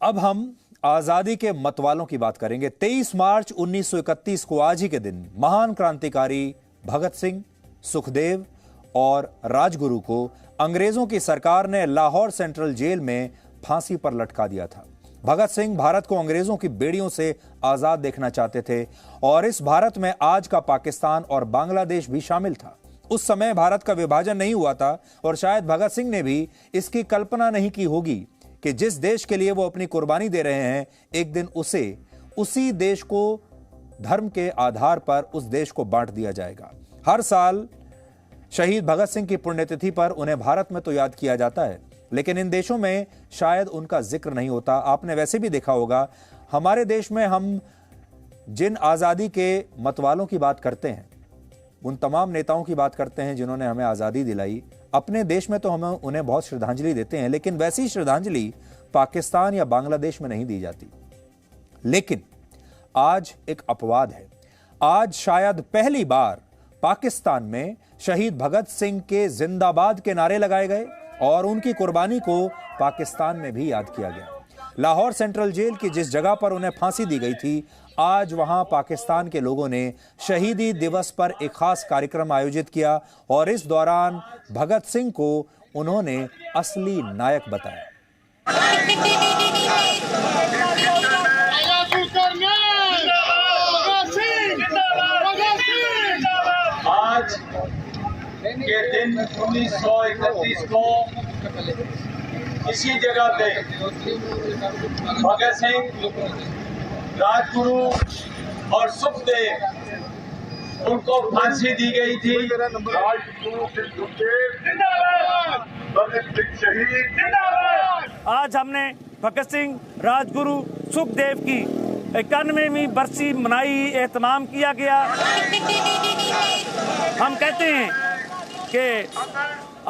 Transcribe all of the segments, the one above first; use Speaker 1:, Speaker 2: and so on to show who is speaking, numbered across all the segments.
Speaker 1: अब हम आजादी के मतवालों की बात करेंगे। 23 मार्च 1931 को आज ही के दिन महान क्रांतिकारी भगत सिंह, सुखदेव और राजगुरु को अंग्रेजों की सरकार ने लाहौर सेंट्रल जेल में फांसी पर लटका दिया था। भगत सिंह भारत को अंग्रेजों की बेड़ियों से आजाद देखना चाहते थे और इस भारत में आज का पाकिस्तान और बांग्लादेश भी शामिल था। उस समय भारत का विभाजन नहीं हुआ था और शायद भगत सिंह ने भी इसकी कल्पना नहीं की होगी कि जिस देश के लिए वो अपनी कुर्बानी दे रहे हैं, एक दिन उसी देश को धर्म के आधार पर उस देश को बांट दिया जाएगा। हर साल शहीद भगत सिंह की पुण्यतिथि पर उन्हें भारत में तो याद किया जाता है, लेकिन इन देशों में शायद उनका जिक्र नहीं होता। आपने वैसे भी देखा होगा, हमारे देश में हम जिन आज़ादी के मतवालों की बात करते हैं, उन तमाम नेताओं की बात करते हैं जिन्होंने हमें आज़ादी दिलाई, अपने देश में तो हम उन्हें बहुत श्रद्धांजलि देते हैं, लेकिन वैसी श्रद्धांजलि पाकिस्तान या बांग्लादेश में नहीं दी जाती। लेकिन आज एक अपवाद है। आज शायद पहली बार पाकिस्तान में शहीद भगत सिंह के जिंदाबाद के नारे लगाए गए और उनकी कुर्बानी को पाकिस्तान में भी याद किया गया। लाहौर सेंट्रल जेल की जिस जगह पर उन्हें फांसी दी गई थी, आज वहां पाकिस्तान के लोगों ने शहीदी दिवस पर एक खास कार्यक्रम आयोजित किया और इस दौरान भगत सिंह को उन्होंने असली नायक बताया।
Speaker 2: आज के दिन 1931 को इसी जगह पे भगत सिंह, राजगुरु और सुखदेव, उनको फांसी दी गई थी। राजगुरु सुखदेव जिंदाबाद, भगत सिंह शहीद जिंदाबाद।
Speaker 3: आज हमने भगत सिंह, राजगुरु, सुखदेव की 91वीं बरसी मनाई, एहतमाम किया गया। हम कहते हैं कि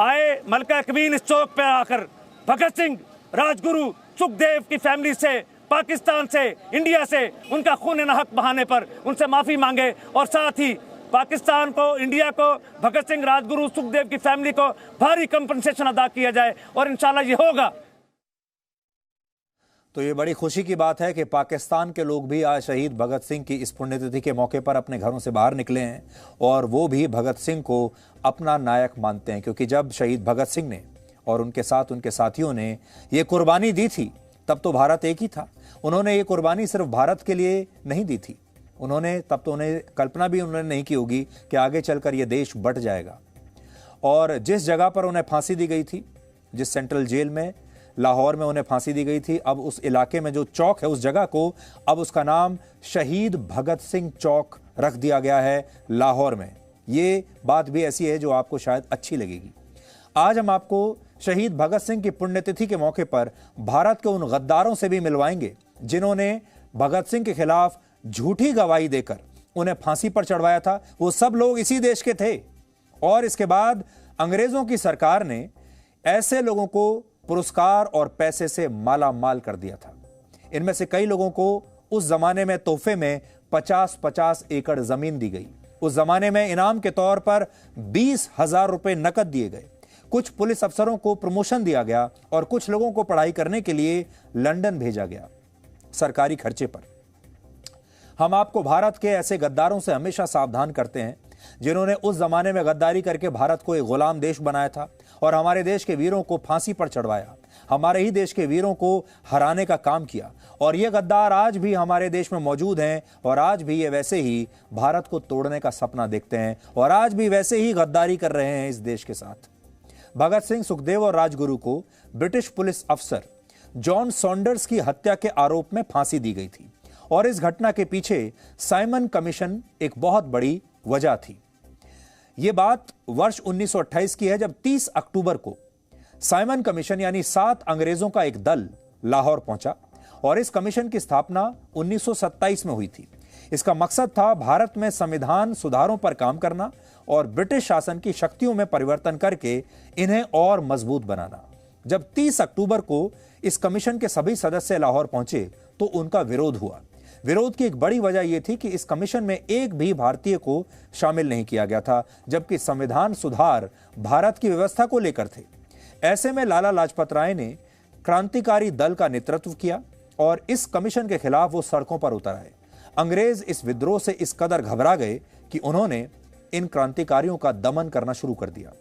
Speaker 3: आए मलका कमीन इस चौक पर आकर भगत सिंह, राजगुरु, सुखदेव की फैमिली से, पाकिस्तान से, इंडिया से उनका खून नाहक बहाने पर उनसे माफ़ी मांगे और साथ ही पाकिस्तान को, इंडिया को, भगत सिंह, राजगुरु, सुखदेव की फैमिली को भारी कंपनसेशन अदा किया जाए और इंशाल्लाह ये होगा।
Speaker 1: तो ये बड़ी खुशी की बात है कि पाकिस्तान के लोग भी आज शहीद भगत सिंह की इस पुण्यतिथि के मौके पर अपने घरों से बाहर निकले हैं और वो भी भगत सिंह को अपना नायक मानते हैं, क्योंकि जब शहीद भगत सिंह ने और उनके साथ उनके साथियों ने ये कुर्बानी दी थी, तब तो भारत एक ही था। उन्होंने ये कुर्बानी सिर्फ भारत के लिए नहीं दी थी, तब तो उन्हें कल्पना भी उन्होंने नहीं की होगी कि आगे चलकर ये देश बट जाएगा। और जिस जगह पर उन्हें फांसी दी गई थी, जिस सेंट्रल जेल में लाहौर में उन्हें फांसी दी गई थी, अब उस इलाके में जो चौक है, उस जगह को अब उसका नाम शहीद भगत सिंह चौक रख दिया गया है लाहौर में। ये बात भी ऐसी है जो आपको शायद अच्छी लगेगी। आज हम आपको शहीद भगत सिंह की पुण्यतिथि के मौके पर भारत के उन गद्दारों से भी मिलवाएंगे जिन्होंने भगत सिंह के खिलाफ झूठी गवाही देकर उन्हें फांसी पर चढ़वाया था। वो सब लोग इसी देश के थे और इसके बाद अंग्रेजों की सरकार ने ऐसे लोगों को पुरस्कार और पैसे से माला माल कर दिया था। इनमें से कई लोगों को उस जमाने में तोहफे में 50-50 एकड़ जमीन दी गई। उस जमाने में इनाम के तौर पर 20,000 रुपए नकद दिए गए। कुछ पुलिस अफसरों को प्रमोशन दिया गया और कुछ लोगों को पढ़ाई करने के लिए लंदन भेजा गया सरकारी खर्चे पर। हम आपको भारत के ऐसे गद्दारों से हमेशा सावधान करते हैं जिन्होंने उस जमाने में गद्दारी करके भारत को एक गुलाम देश बनाया था और हमारे देश के वीरों को फांसी पर चढ़वाया, हमारे ही देश के वीरों को हराने का काम किया। और ये गद्दार आज भी हमारे देश में मौजूद हैं और आज भी ये वैसे ही भारत को तोड़ने का सपना देखते हैं और आज भी वैसे ही गद्दारी कर रहे हैं इस देश के साथ। भगत सिंह, सुखदेव और राजगुरु को ब्रिटिश पुलिस अफसर जॉन सॉन्डर्स की हत्या के आरोप में फांसी दी गई थी और इस घटना के पीछे साइमन कमीशन एक बहुत बड़ी वजह थी। यह बात वर्ष 1928 की है, जब 30 अक्टूबर को साइमन कमीशन यानी 7 अंग्रेजों का एक दल लाहौर पहुंचा और इस कमीशन की स्थापना 1927 में हुई थी। इसका मकसद था भारत में संविधान सुधारों पर काम करना और ब्रिटिश शासन की शक्तियों में परिवर्तन करके इन्हें और मजबूत बनाना। जब 30 अक्टूबर को इस कमीशन के सभी सदस्य लाहौर पहुंचे तो उनका विरोध हुआ। विरोध की एक बड़ी वजह यह थी कि इस कमीशन में एक भी भारतीय को शामिल नहीं किया गया था, जबकि संविधान सुधार भारत की व्यवस्था को लेकर थे। ऐसे में लाला लाजपत राय ने क्रांतिकारी दल का नेतृत्व किया और इस कमीशन के खिलाफ वो सड़कों पर उतर आए। अंग्रेज इस विद्रोह से इस कदर घबरा गए कि उन्होंने इन क्रांतिकारियों का दमन करना शुरू कर दिया।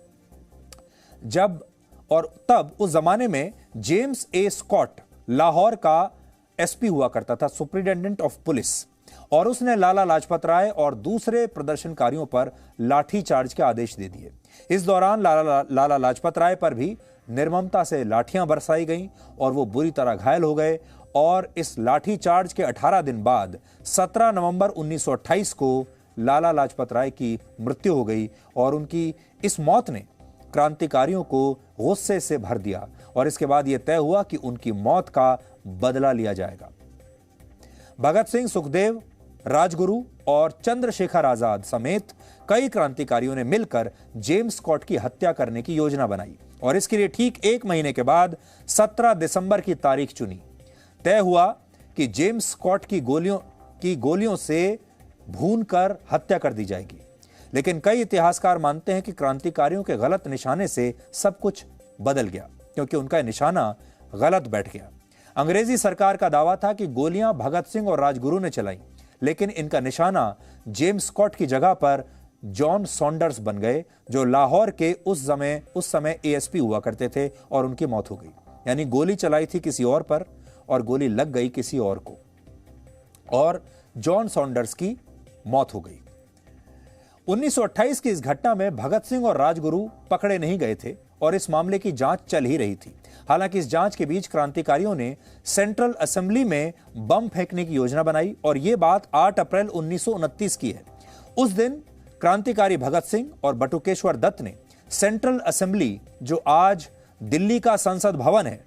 Speaker 1: तब उस जमाने में जेम्स ए स्कॉट लाहौर का एसपी हुआ करता था, सुप्रिंटेंडेंट ऑफ पुलिस, और उसने लाला लाजपत राय और दूसरे प्रदर्शनकारियों पर लाठीचार्ज के आदेश दे दिए। इस दौरान लाला लाजपत राय पर भी निर्ममता से लाठियां बरसाई गईं और वो बुरी तरह घायल हो गए। और इस लाठीचार्ज के 18 दिन बाद 17 नवंबर 1928 को लाला लाजपत राय की मृत्यु हो गई और उनकी इस मौत ने क्रांतिकारियों को गुस्से से भर दिया और इसके बाद यह तय हुआ कि उनकी मौत का बदला लिया जाएगा। भगत सिंह, सुखदेव, राजगुरु और चंद्रशेखर आजाद समेत कई क्रांतिकारियों ने मिलकर जेम्स स्कॉट की हत्या करने की योजना बनाई और इसके लिए ठीक 1 महीने के बाद 17 दिसंबर की तारीख चुनी। तय हुआ कि जेम्स स्कॉट की गोलियों से भूनकर हत्या कर दी जाएगी। लेकिन कई इतिहासकार मानते हैं कि क्रांतिकारियों के गलत निशाने से सब कुछ बदल गया, क्योंकि उनका निशाना गलत बैठ गया। अंग्रेजी सरकार का दावा था कि गोलियां भगत सिंह और राजगुरु ने चलाई, लेकिन इनका निशाना जेम्स स्कॉट की जगह पर जॉन सॉन्डर्स बन गए, जो लाहौर के उस समय एएसपी हुआ करते थे और उनकी मौत हो गई। यानी गोली चलाई थी किसी और पर और गोली लग गई किसी और को और जॉन सॉन्डर्स की मौत हो गई। 1928 की इस घटना में भगत सिंह और राजगुरु पकड़े नहीं गए थे और इस मामले की जांच चल ही रही थी। हालांकि इस जांच के बीच क्रांतिकारियों ने सेंट्रल असेंबली में बम फेंकने की योजना बनाई और यह बात 8 अप्रैल 1929 की है। उस दिन क्रांतिकारी भगत सिंह और बटुकेश्वर दत्त ने सेंट्रल असेंबली, जो आज दिल्ली का संसद भवन है,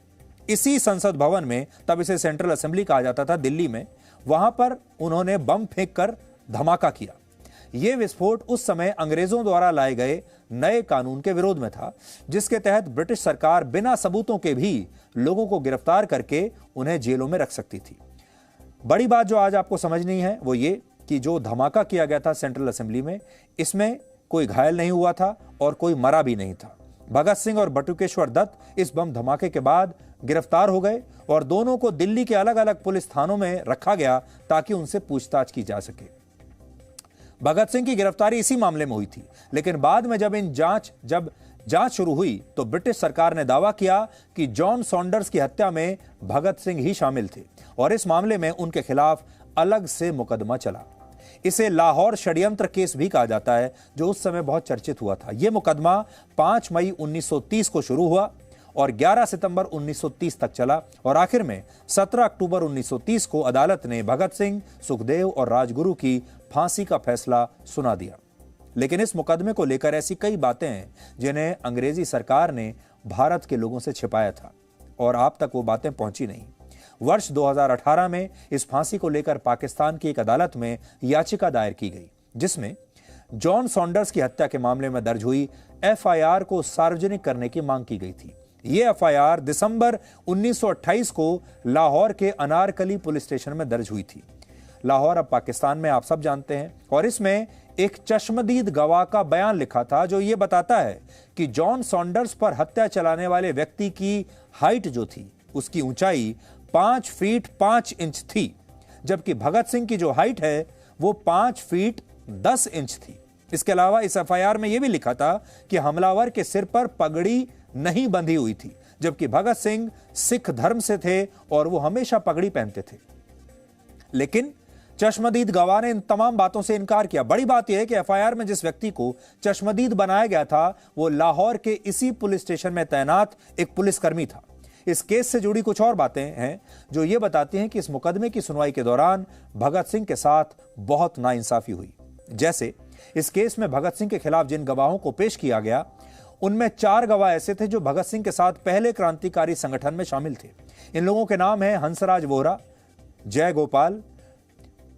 Speaker 1: इसी संसद भवन में, तब इसे सेंट्रल असेंबली कहा जाता था दिल्ली में, वहां पर उन्होंने बम फेंककर धमाका किया। यह विस्फोट उस समय अंग्रेजों द्वारा लाए गए नए कानून के विरोध में था, जिसके तहत ब्रिटिश सरकार बिना सबूतों के भी लोगों को गिरफ्तार करके उन्हें जेलों में रख सकती थी। बड़ी बात जो आज आपको समझनी है वो ये कि जो धमाका किया गया था सेंट्रल असेंबली में, इसमें कोई घायल नहीं हुआ था और कोई मरा भी नहीं था। भगत सिंह और बटुकेश्वर दत्त इस बम धमाके के बाद गिरफ्तार हो गए और दोनों को दिल्ली के अलग अलग पुलिस थानों में रखा गया ताकि उनसे पूछताछ की जा सके। भगत सिंह की गिरफ्तारी इसी मामले में हुई थी, लेकिन बाद में जब जांच शुरू हुई तो ब्रिटिश सरकार ने दावा किया कि जॉन सॉन्डर्स की हत्या में भगत सिंह ही शामिल थे और इस मामले में उनके खिलाफ अलग से मुकदमा चला। इसे लाहौर षड्यंत्र केस भी कहा जाता है, जो उस समय बहुत चर्चित हुआ था। यह मुकदमा 5 मई 1930 को शुरू हुआ और 11 सितंबर 1930 तक चला और आखिर में 17 अक्टूबर 1930 को अदालत ने भगत सिंह, सुखदेव और राजगुरु की फांसी का फैसला सुना दिया। लेकिन इस मुकदमे को लेकर ऐसी कई बातें हैं जिन्हें अंग्रेजी सरकार ने भारत के लोगों से छिपाया था और आप तक वो बातें पहुंची नहीं। वर्ष 2018 में इस फांसी को लेकर पाकिस्तान की एक अदालत में याचिका दायर की गई, जिसमें जॉन सॉन्डर्स की हत्या के मामले में दर्ज हुई एफआईआर को सार्वजनिक करने की मांग की गई थी। यह एफआईआर दिसंबर 1928 को लाहौर के अनारकली पुलिस स्टेशन में दर्ज हुई थी। लाहौर अब पाकिस्तान में, आप सब जानते हैं, और इसमें एक चश्मदीद गवाह का बयान लिखा था जो यह बताता है कि जॉन सॉन्डर्स पर हत्या चलाने वाले व्यक्ति की हाइट जो थी, उसकी ऊंचाई 5 फीट 5 इंच थी, जबकि भगत सिंह की जो हाइट है वो 5 फीट 10 इंच थी। इसके अलावा इस एफआईआर में यह भी लिखा था कि हमलावर के सिर पर पगड़ी नहीं बंधी हुई थी, जबकि भगत सिंह सिख धर्म से थे और वो हमेशा पगड़ी पहनते थे। लेकिन चश्मदीद गवाह ने इन तमाम बातों से इनकार किया। बड़ी बात यह है कि एफआईआर में जिस व्यक्ति को चश्मदीद बनाया गया था वो लाहौर के इसी पुलिस स्टेशन में तैनात एक पुलिसकर्मी था। इस केस से जुड़ी कुछ और बातें हैं जो ये बताती हैं कि इस मुकदमे की सुनवाई के दौरान भगत सिंह के साथ बहुत नाइंसाफी हुई। जैसे इस केस में भगत सिंह के खिलाफ जिन गवाहों को पेश किया गया, उनमें 4 गवाह ऐसे थे जो भगत सिंह के साथ पहले क्रांतिकारी संगठन में शामिल थे। इन लोगों के नाम हैं हंसराज वोहरा, जय गोपाल,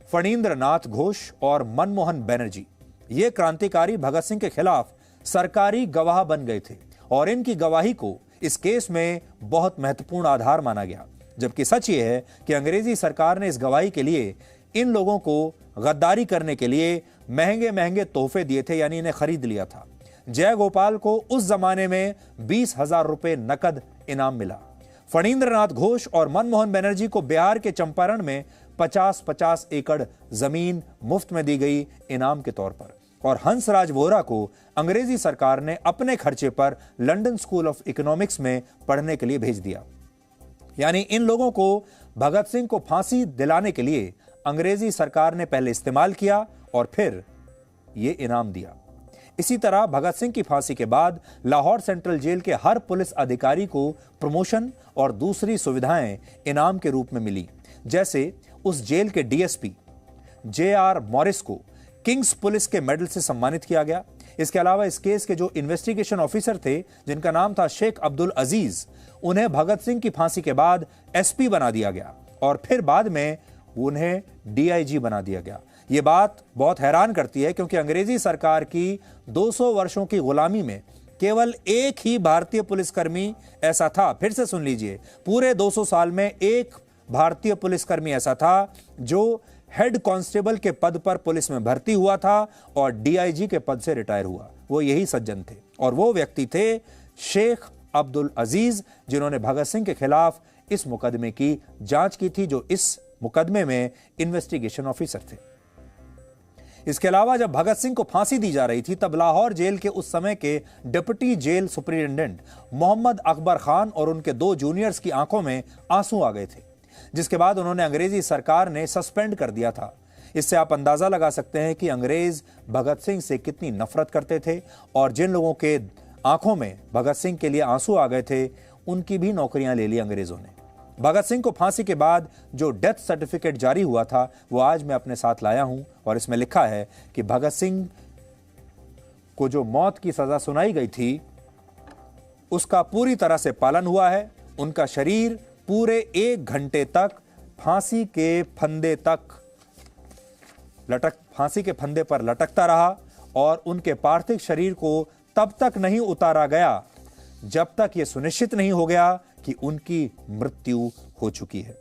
Speaker 1: फणींद्र नाथ घोष और मनमोहन बनर्जी। ये क्रांतिकारी भगत सिंह के खिलाफ सरकारी गवाह बन गए थे और इनकी गवाही को इस केस में बहुत महत्वपूर्ण आधार माना गया। जबकि सच ये है कि अंग्रेजी सरकार ने इस गवाही के लिए इन लोगों को गद्दारी करने के लिए महंगे महंगे तोहफे दिए थे, यानी इन्हें खरीद लिया था। जय गोपाल को उस जमाने में 20,000 रुपए नकद इनाम मिला। फणींद्रनाथ घोष और मनमोहन बनर्जी को बिहार के चंपारण में 50-50 एकड़ जमीन मुफ्त में दी गई इनाम के तौर पर, और हंसराज वोहरा को अंग्रेजी सरकार ने अपने खर्चे पर लंदन स्कूल ऑफ इकोनॉमिक्स में पढ़ने के लिए भेज दिया। यानी इन लोगों को भगत सिंह को फांसी दिलाने के लिए अंग्रेजी सरकार ने पहले इस्तेमाल किया और फिर यह इनाम दिया। इसी तरह भगत सिंह की फांसी के बाद लाहौर सेंट्रल जेल के हर पुलिस अधिकारी को प्रमोशन और दूसरी सुविधाएं इनाम के रूप में मिली। जैसे उस जेल के डीएसपी JR मॉरिस को किंग्स पुलिस के मेडल से सम्मानित किया गया। इसके अलावा इस केस के जो इन्वेस्टिगेशन ऑफिसर थे, जिनका नाम था शेख अब्दुल अजीज, उन्हें भगत सिंह की फांसी के बाद SP बना दिया गया और फिर बाद में उन्हें DIG बना दिया गया। यह बात बहुत हैरान करती है क्योंकि अंग्रेजी सरकार की 200 वर्षों की गुलामी में केवल एक ही भारतीय पुलिसकर्मी ऐसा था, फिर से सुन लीजिए, पूरे 200 साल में एक भारतीय पुलिसकर्मी ऐसा था जो हेड कांस्टेबल के पद पर पुलिस में भर्ती हुआ था और DIG के पद से रिटायर हुआ। वो यही सज्जन थे और वो व्यक्ति थे शेख अब्दुल अजीज, जिन्होंने भगत सिंह के खिलाफ इस मुकदमे की जांच की थी, जो इस मुकदमे में इन्वेस्टिगेशन ऑफिसर थे। इसके अलावा जब भगत सिंह को फांसी दी जा रही थी तब लाहौर जेल के उस समय के deputy jail superintendent Mohammad Akbar Khan और उनके 2 जूनियर्स की आंखों में आंसू आ गए थे, जिसके बाद उन्होंने अंग्रेजी सरकार ने सस्पेंड कर दिया था। इससे आप अंदाजा लगा सकते हैं कि अंग्रेज भगत सिंह से कितनी नफरत करते थे और जिन लोगों के आंखों में भगत सिंह के लिए आंसू आ गए थे, उनकी भी नौकरियां ले ली अंग्रेजों ने। भगत सिंह को फांसी के बाद जो डेथ सर्टिफिकेट जारी हुआ था वो आज मैं अपने साथ लाया हूं और इसमें लिखा है कि भगत सिंह को जो मौत की सजा सुनाई गई थी उसका पूरी तरह से पालन हुआ है। उनका शरीर पूरे 1 घंटे तक फांसी के फंदे पर लटकता रहा और उनके पार्थिव शरीर को तब तक नहीं उतारा गया जब तक यह सुनिश्चित नहीं हो गया कि उनकी मृत्यु हो चुकी है।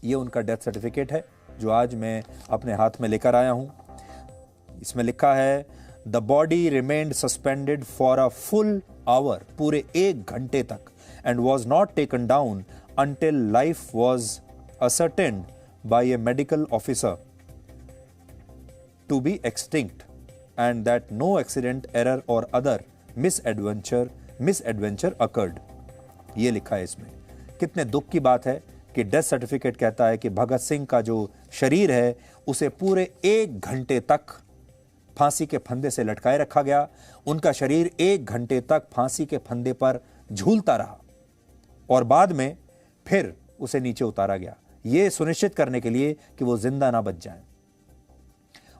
Speaker 1: यह उनका डेथ सर्टिफिकेट है जो आज मैं अपने हाथ में लेकर आया हूं। इसमें लिखा है the body remained suspended for a full hour, पूरे 1 घंटे तक, and was not taken down until life was ascertained by a medical officer to be extinct and that no accident, error or other misadventure occurred। ये लिखा है इसमें। कितने दुख की बात है कि डेथ सर्टिफिकेट कहता है कि भगत सिंह का जो शरीर है उसे पूरे 1 घंटे तक फांसी के फंदे से लटकाए रखा गया। उनका शरीर 1 घंटे तक फांसी के फंदे पर झूलता रहा और बाद में फिर उसे नीचे उतारा गया, यह सुनिश्चित करने के लिए कि वो जिंदा ना बच जाएं।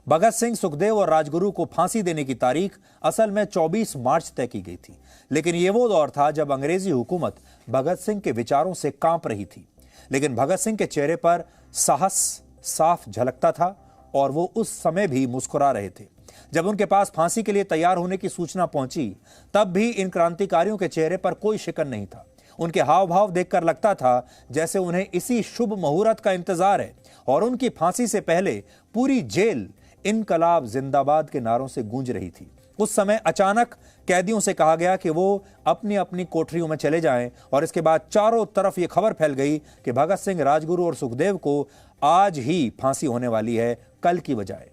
Speaker 1: भगत सिंह, सुखदेव और राजगुरु को फांसी देने की तारीख असल में 24 मार्च तय की गई थी, लेकिन यह वो दौर था जब अंग्रेजी हुकूमत भगत सिंह के विचारों से कांप रही थी। लेकिन भगत सिंह के चेहरे पर साहस साफ झलकता था और वो उस समय भी मुस्कुरा रहे थे। जब उनके पास फांसी के लिए तैयार होने की सूचना पहुंची तब भी इन क्रांतिकारियों के चेहरे पर कोई शिकन नहीं था। उनके हाव भाव देखकर लगता था जैसे उन्हें इसी शुभ मुहूर्त का इंतजार है और उनकी फांसी से पहले पूरी जेल इनकलाब जिंदाबाद के नारों से गूंज रही थी। उस समय अचानक कैदियों से कहा गया कि वो अपनी अपनी कोठरियों में चले जाएं और इसके बाद चारों तरफ ये खबर फैल गई कि भगत सिंह, राजगुरु और सुखदेव को आज ही फांसी होने वाली है, कल की बजाय।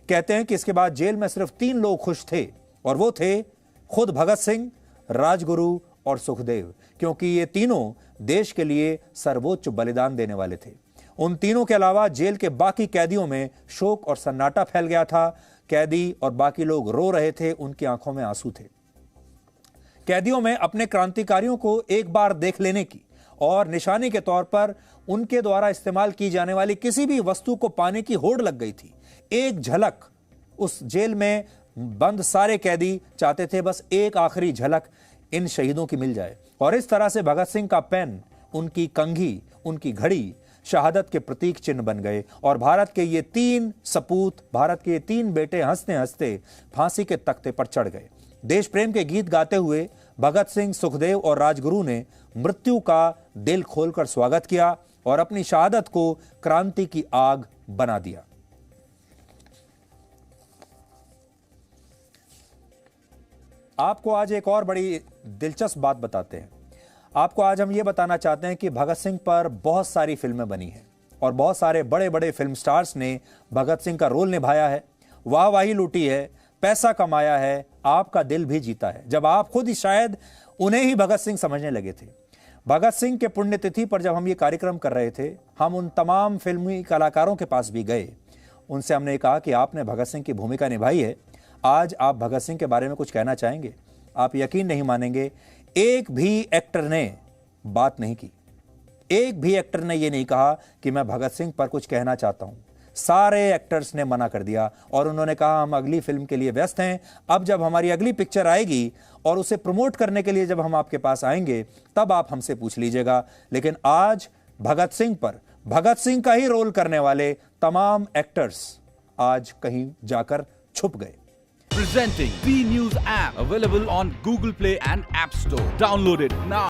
Speaker 1: कहते हैं कि इसके बाद जेल में सिर्फ 3 लोग खुश थे और वो थे खुद भगत सिंह, राजगुरु और सुखदेव, क्योंकि ये तीनों देश के लिए सर्वोच्च बलिदान देने वाले थे। उन तीनों के अलावा जेल के बाकी कैदियों में शोक और सन्नाटा फैल गया था। कैदी और बाकी लोग रो रहे थे, उनकी आंखों में आंसू थे। कैदियों में अपने क्रांतिकारियों को एक बार देख लेने की और निशानी के तौर पर उनके द्वारा इस्तेमाल की जाने वाली किसी भी वस्तु को पाने की होड़ लग गई थी। एक झलक, उस जेल में बंद सारे कैदी चाहते थे बस एक आखिरी झलक इन शहीदों की मिल जाए। और इस तरह से भगत सिंह का पेन, उनकी कंघी, उनकी घड़ी शहादत के प्रतीक चिन्ह बन गए और भारत के ये 3 सपूत, भारत के ये 3 बेटे हंसते हंसते फांसी के तख्ते पर चढ़ गए। देश प्रेम के गीत गाते हुए भगत सिंह, सुखदेव और राजगुरु ने मृत्यु का दिल खोलकर स्वागत किया और अपनी शहादत को क्रांति की आग बना दिया। आपको आज एक और बड़ी दिलचस्प बात बताते हैं। आपको आज हम ये बताना चाहते हैं कि भगत सिंह पर बहुत सारी फिल्में बनी हैं और बहुत सारे बड़े बड़े फिल्म स्टार्स ने भगत सिंह का रोल निभाया है, वाहवाही लूटी है, पैसा कमाया है, आपका दिल भी जीता है, जब आप खुद ही शायद उन्हें ही भगत सिंह समझने लगे थे। भगत सिंह के पुण्यतिथि पर जब हम ये कार्यक्रम कर रहे थे, हम उन तमाम फिल्मी कलाकारों के पास भी गए। उनसे हमने कहा कि आपने भगत सिंह की भूमिका निभाई है, आज आप भगत सिंह के बारे में कुछ कहना चाहेंगे? आप यकीन नहीं मानेंगे, एक भी एक्टर ने बात नहीं की। एक भी एक्टर ने यह नहीं कहा कि मैं भगत सिंह पर कुछ कहना चाहता हूं। सारे एक्टर्स ने मना कर दिया और उन्होंने कहा हम अगली फिल्म के लिए व्यस्त हैं, अब जब हमारी अगली पिक्चर आएगी और उसे प्रमोट करने के लिए जब हम आपके पास आएंगे तब आप हमसे पूछ लीजिएगा। लेकिन आज भगत सिंह पर भगत सिंह का ही रोल करने वाले तमाम एक्टर्स आज कहीं जाकर छुप गए।
Speaker 4: Presenting B News app, available on Google Play and App Store. Download it now.